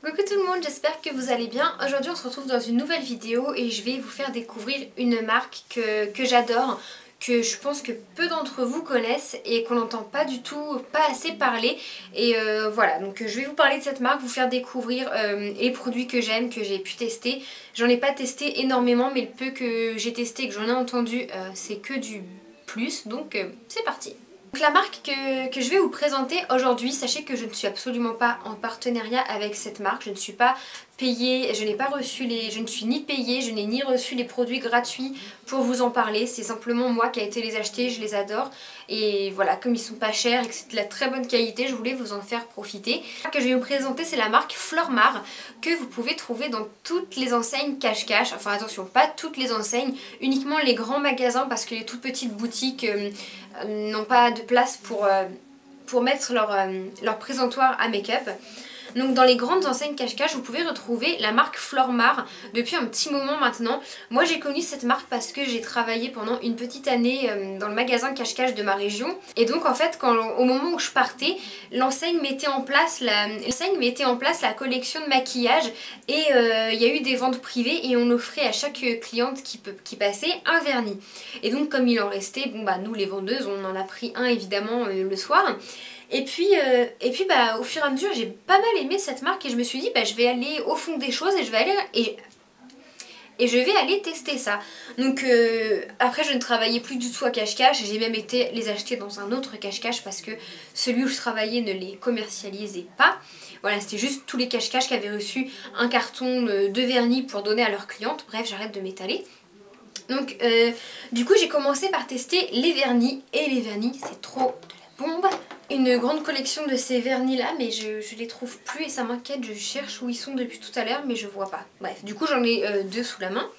Coucou tout le monde, j'espère que vous allez bien. Aujourd'hui on se retrouve dans une nouvelle vidéo et je vais vous faire découvrir une marque que j'adore, que je pense que peu d'entre vous connaissent et qu'on n'entend pas du tout, pas assez parler. Et voilà, donc je vais vous parler de cette marque, vous faire découvrir les produits que j'aime, que j'ai pu tester. J'en ai pas testé énormément, mais le peu que j'ai testé et que j'en ai entendu, c'est que du plus, donc c'est parti. Donc la marque que je vais vous présenter aujourd'hui, sachez que je ne suis absolument pas en partenariat avec cette marque, je ne suis pas payée, je n'ai pas reçu je ne suis ni payée, je n'ai ni reçu les produits gratuits pour vous en parler, c'est simplement moi qui a été les acheter, je les adore et voilà, comme ils sont pas chers et que c'est de la très bonne qualité, je voulais vous en faire profiter. La marque que je vais vous présenter, c'est la marque Flormar, que vous pouvez trouver dans toutes les enseignes cache-cache, enfin attention, pas toutes les enseignes, uniquement les grands magasins parce que les toutes petites boutiques n'ont pas de place pour mettre leur présentoir à make-up. Donc dans les grandes enseignes cache-cache, vous pouvez retrouver la marque Flormar depuis un petit moment maintenant. Moi j'ai connu cette marque parce que j'ai travaillé pendant une petite année dans le magasin cache-cache de ma région. Et donc en fait au moment où je partais, l'enseigne mettait en place la collection de maquillage et il y a eu des ventes privées et on offrait à chaque cliente qui passait un vernis. Et donc comme il en restait, bon bah nous les vendeuses on en a pris un évidemment le soir. Et puis bah, au fur et à mesure j'ai pas mal aimé cette marque et je me suis dit bah, je vais aller au fond des choses et je vais aller tester ça. Donc après je ne travaillais plus du tout à cache-cache, j'ai même été les acheter dans un autre cache-cache parce que celui où je travaillais ne les commercialisait pas. Voilà, c'était juste tous les cache-cache qui avaient reçu un carton de vernis pour donner à leurs clientes. Bref, j'arrête de m'étaler. Donc du coup j'ai commencé par tester les vernis et les vernis c'est trop de la bombe. Une grande collection de ces vernis là mais je les trouve plus et ça m'inquiète, je cherche où ils sont depuis tout à l'heure mais je vois pas. Bref, du coup j'en ai deux sous la main.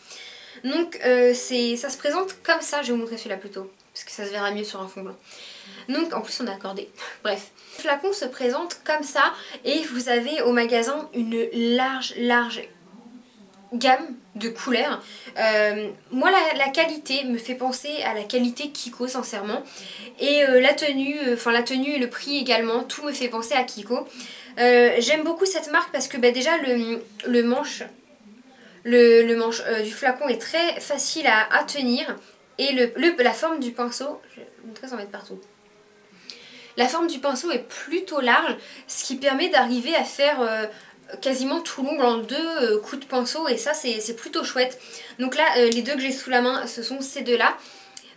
Donc ça se présente comme ça, je vais vous montrer celui-là plutôt parce que ça se verra mieux sur un fond blanc. Donc en plus on a accordé, bref. Le flacon se présente comme ça et vous avez au magasin une large gamme de couleurs. Moi la qualité me fait penser à la qualité Kiko sincèrement et la tenue et le prix également, tout me fait penser à Kiko. J'aime beaucoup cette marque parce que bah, déjà le manche du flacon est très facile à tenir et la forme du pinceau, je vais vous montrer sans mettre partout. La forme du pinceau est plutôt large, ce qui permet d'arriver à faire quasiment tout l'ongle en deux coups de pinceau et ça c'est plutôt chouette. Donc là les deux que j'ai sous la main ce sont ces deux là.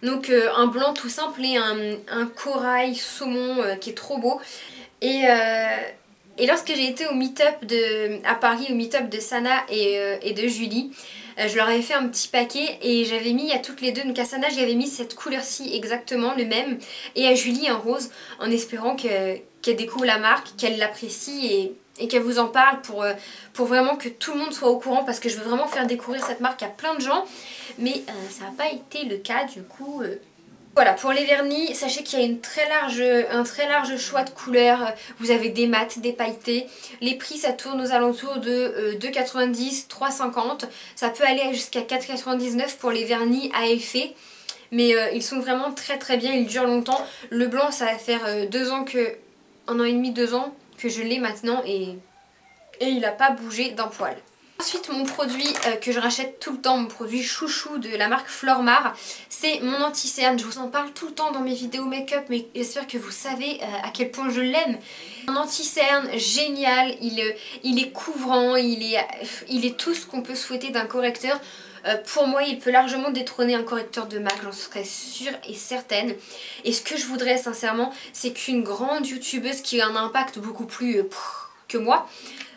Donc un blanc tout simple et un corail saumon qui est trop beau. Et lorsque j'ai été au meet-up à Paris, au meet-up de Sana et de Julie, je leur avais fait un petit paquet et j'avais mis à toutes les deux, donc à Sana j'avais mis cette couleur-ci exactement, le même, et à Julie un rose, en espérant qu'elle découvre la marque, qu'elle l'apprécie et qu'elle vous en parle pour vraiment que tout le monde soit au courant parce que je veux vraiment faire découvrir cette marque à plein de gens, mais ça n'a pas été le cas du coup. Voilà, pour les vernis, sachez qu'il y a un très large choix de couleurs. Vous avez des mats, des pailletés. Les prix, ça tourne aux alentours de 2,90, 3,50. Ça peut aller jusqu'à 4,99 pour les vernis à effet. Mais ils sont vraiment très bien, ils durent longtemps. Le blanc, ça va faire 1 an et demi, 2 ans que je l'ai maintenant et il n'a pas bougé d'un poil. Ensuite mon produit que je rachète tout le temps, mon produit chouchou de la marque Flormar, c'est mon anti-cerne. Je vous en parle tout le temps dans mes vidéos make-up mais j'espère que vous savez à quel point je l'aime. Un anti-cerne génial, il est couvrant, il est tout ce qu'on peut souhaiter d'un correcteur. Pour moi il peut largement détrôner un correcteur de MAC, j'en serais sûre et certaine. Et ce que je voudrais sincèrement c'est qu'une grande youtubeuse qui a un impact beaucoup plus que moi,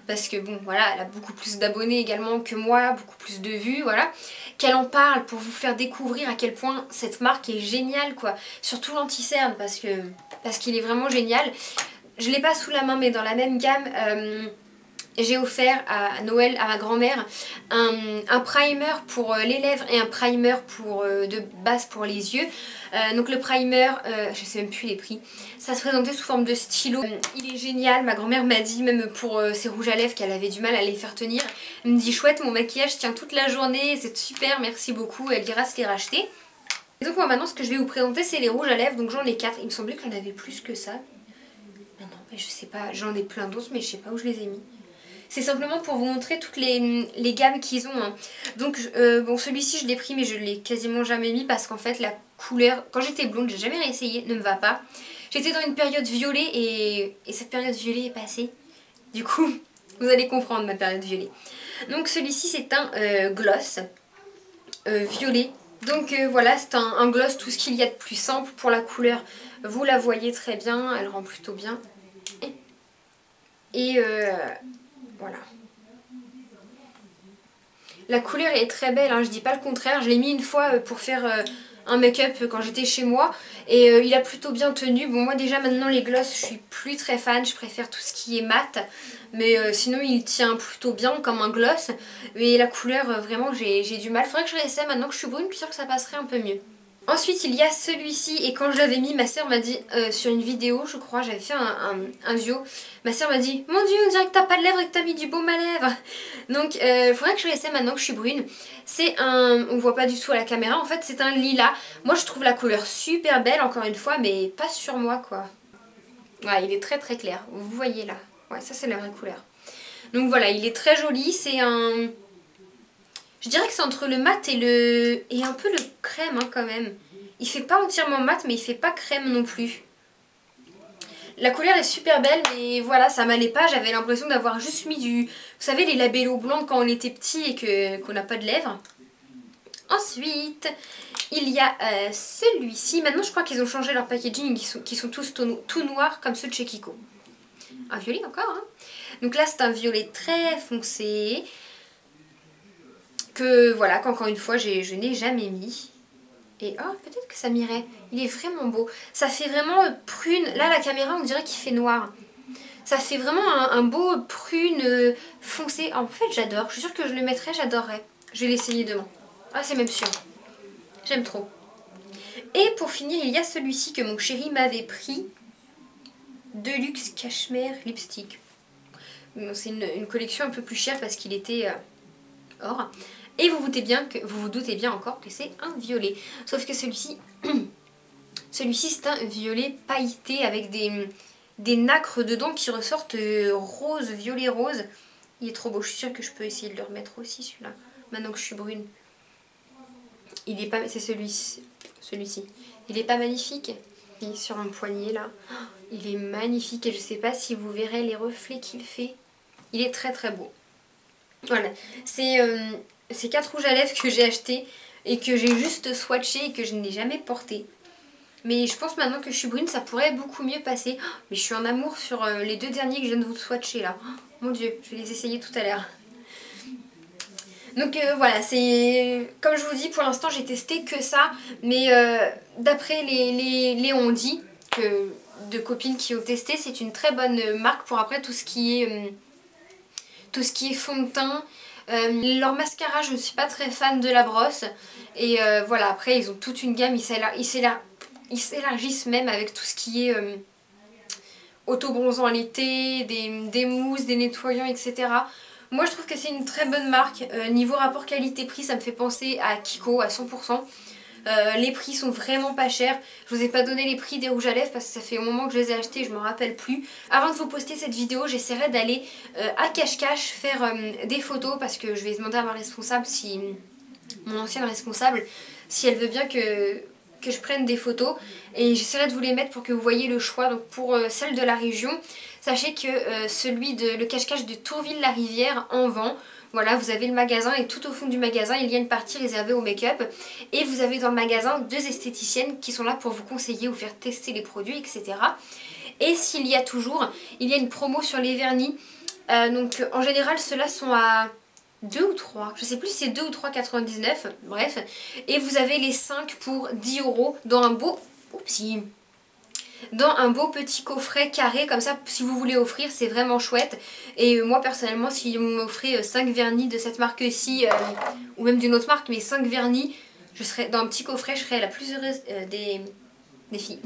parce que bon voilà elle a beaucoup plus d'abonnés également que moi, beaucoup plus de vues, voilà, qu'elle en parle pour vous faire découvrir à quel point cette marque est géniale quoi, surtout l'anti-cerne parce qu'il est vraiment génial. Je l'ai pas sous la main mais dans la même gamme j'ai offert à Noël à ma grand-mère un primer pour les lèvres et un primer de base pour les yeux. Donc le primer, je sais même plus les prix, ça se présentait sous forme de stylo. Il est génial, ma grand-mère m'a dit même pour ses rouges à lèvres qu'elle avait du mal à les faire tenir. Elle me dit chouette, mon maquillage tient toute la journée, c'est super, merci beaucoup, elle dira se les racheter. Et donc moi maintenant ce que je vais vous présenter c'est les rouges à lèvres, donc j'en ai 4, il me semblait que j'en avais plus que ça. Mais non, mais je sais pas, j'en ai plein d'autres mais je sais pas où je les ai mis. C'est simplement pour vous montrer toutes les gammes qu'ils ont. Hein. Donc bon, celui-ci je l'ai pris mais je l'ai quasiment jamais mis parce qu'en fait la couleur, quand j'étais blonde, j'ai jamais réessayé, ne me va pas. J'étais dans une période violet et cette période violet est passée. Du coup, vous allez comprendre ma période violet. Donc celui-ci c'est un gloss violet. Donc voilà, c'est un gloss, tout ce qu'il y a de plus simple pour la couleur. Vous la voyez très bien, elle rend plutôt bien. Et voilà. La couleur est très belle, hein, je dis pas le contraire. Je l'ai mis une fois pour faire un make-up quand j'étais chez moi. Et il a plutôt bien tenu. Bon, moi déjà maintenant les gloss, je suis plus très fan. Je préfère tout ce qui est mat. Mais sinon il tient plutôt bien comme un gloss. Mais la couleur, vraiment j'ai du mal. Faudrait que je réessaye maintenant que je suis brune. Je suis sûre que ça passerait un peu mieux. Ensuite il y a celui-ci et quand je l'avais mis, ma soeur m'a dit sur une vidéo, je crois, j'avais fait un duo, ma soeur m'a dit mon dieu on dirait que t'as pas de lèvres et que t'as mis du baume à lèvres. Donc faudrait que je réessaye maintenant que je suis brune. C'est on voit pas du tout à la caméra, en fait c'est un lilas. Moi je trouve la couleur super belle encore une fois mais pas sur moi quoi. Ouais, il est très très clair, vous voyez là. Ouais, ça c'est la vraie couleur. Donc voilà, il est très joli, c'est un... Je dirais que c'est entre le mat et un peu le crème hein, quand même. Il fait pas entièrement mat mais il fait pas crème non plus. La couleur est super belle mais voilà, ça m'allait pas. J'avais l'impression d'avoir juste mis du... Vous savez les labellos blancs quand on était petit et qu'on n'a pas de lèvres. Ensuite, il y a celui-ci. Maintenant je crois qu'ils ont changé leur packaging, qui sont tous tout noirs comme ceux de chez Kiko. Un violet encore hein. Donc là c'est un violet très foncé. Que voilà, qu'encore une fois je n'ai jamais mis. Et oh, peut-être que ça m'irait. Il est vraiment beau. Ça fait vraiment prune. Là, la caméra, on dirait qu'il fait noir. Ça fait vraiment un beau prune foncé. En fait, j'adore. Je suis sûre que je le mettrais, j'adorerais. Je vais l'essayer demain. Ah, c'est même sûr. J'aime trop. Et pour finir, il y a celui-ci que mon chéri m'avait pris. Deluxe Cashmere Lipstick. C'est une collection un peu plus chère parce qu'il était or. Et vous vous doutez bien encore que c'est un violet. Sauf que celui-ci, c'est un violet pailleté avec des nacres dedans qui ressortent rose, violet rose. Il est trop beau, je suis sûre que je peux essayer de le remettre aussi celui-là, maintenant que je suis brune. Il est pas, c'est celui-ci. Il est pas magnifique? Il est sur mon poignet là. Il est magnifique et je sais pas si vous verrez les reflets qu'il fait. Il est très très beau. Voilà, c'est 4 rouges à lèvres que j'ai acheté et que j'ai juste swatché et que je n'ai jamais porté. Mais je pense maintenant que je suis brune, ça pourrait beaucoup mieux passer. Oh, mais je suis en amour sur les 2 derniers que je viens de vous swatcher là. Oh, mon dieu, je vais les essayer tout à l'heure. Donc voilà, c'est comme je vous dis, pour l'instant j'ai testé que ça. Mais d'après les on dit que de copines qui ont testé, c'est une très bonne marque pour après tout ce qui est fond de teint. Leur mascara, je ne suis pas très fan de la brosse. Et voilà, après ils ont toute une gamme, ils s'élargissent même avec tout ce qui est auto-bronzant à l'été, des mousses, des nettoyants, etc. Moi je trouve que c'est une très bonne marque. Niveau rapport qualité-prix, ça me fait penser à Kiko à 100%. Les prix sont vraiment pas chers. Je vous ai pas donné les prix des rouges à lèvres parce que ça fait un moment que je les ai achetés, je m'en rappelle plus. Avant de vous poster cette vidéo, j'essaierai d'aller à cache-cache faire des photos parce que je vais demander à ma responsable, mon ancienne responsable, si elle veut bien que je prenne des photos. Et j'essaierai de vous les mettre pour que vous voyez le choix. Donc pour celle de la région, sachez que le cache-cache de Tourville-la-Rivière en vend. Voilà, vous avez le magasin et tout au fond du magasin, il y a une partie réservée au make-up. Et vous avez dans le magasin 2 esthéticiennes qui sont là pour vous conseiller ou faire tester les produits, etc. Et s'il y a toujours, il y a une promo sur les vernis. Donc en général, ceux-là sont à 2 ou 3, je sais plus si c'est 2 ou 3,99, bref. Et vous avez les 5 pour 10 € dans un beau... Oupsie, dans un beau petit coffret carré comme ça, si vous voulez offrir, c'est vraiment chouette. Et moi personnellement, si vous m'offrez 5 vernis de cette marque-ci, ou même d'une autre marque, mais 5 vernis, je serais dans un petit coffret, je serais la plus heureuse des filles.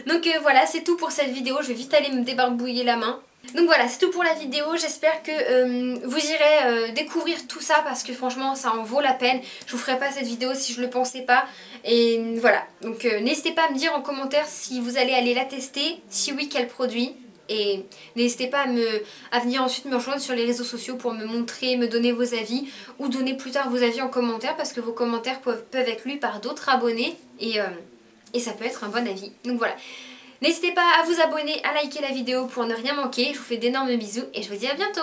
Donc voilà, c'est tout pour cette vidéo, je vais vite aller me débarbouiller la main. Donc voilà, c'est tout pour la vidéo, j'espère que vous irez découvrir tout ça parce que franchement ça en vaut la peine. Je vous ferai pas cette vidéo si je le pensais pas. Et voilà, donc n'hésitez pas à me dire en commentaire si vous allez aller la tester, si oui quel produit. Et n'hésitez pas à venir ensuite me rejoindre sur les réseaux sociaux pour me montrer, me donner vos avis ou donner plus tard vos avis en commentaire parce que vos commentaires peuvent être lus par d'autres abonnés et ça peut être un bon avis. Donc voilà. N'hésitez pas à vous abonner, à liker la vidéo pour ne rien manquer. Je vous fais d'énormes bisous et je vous dis à bientôt.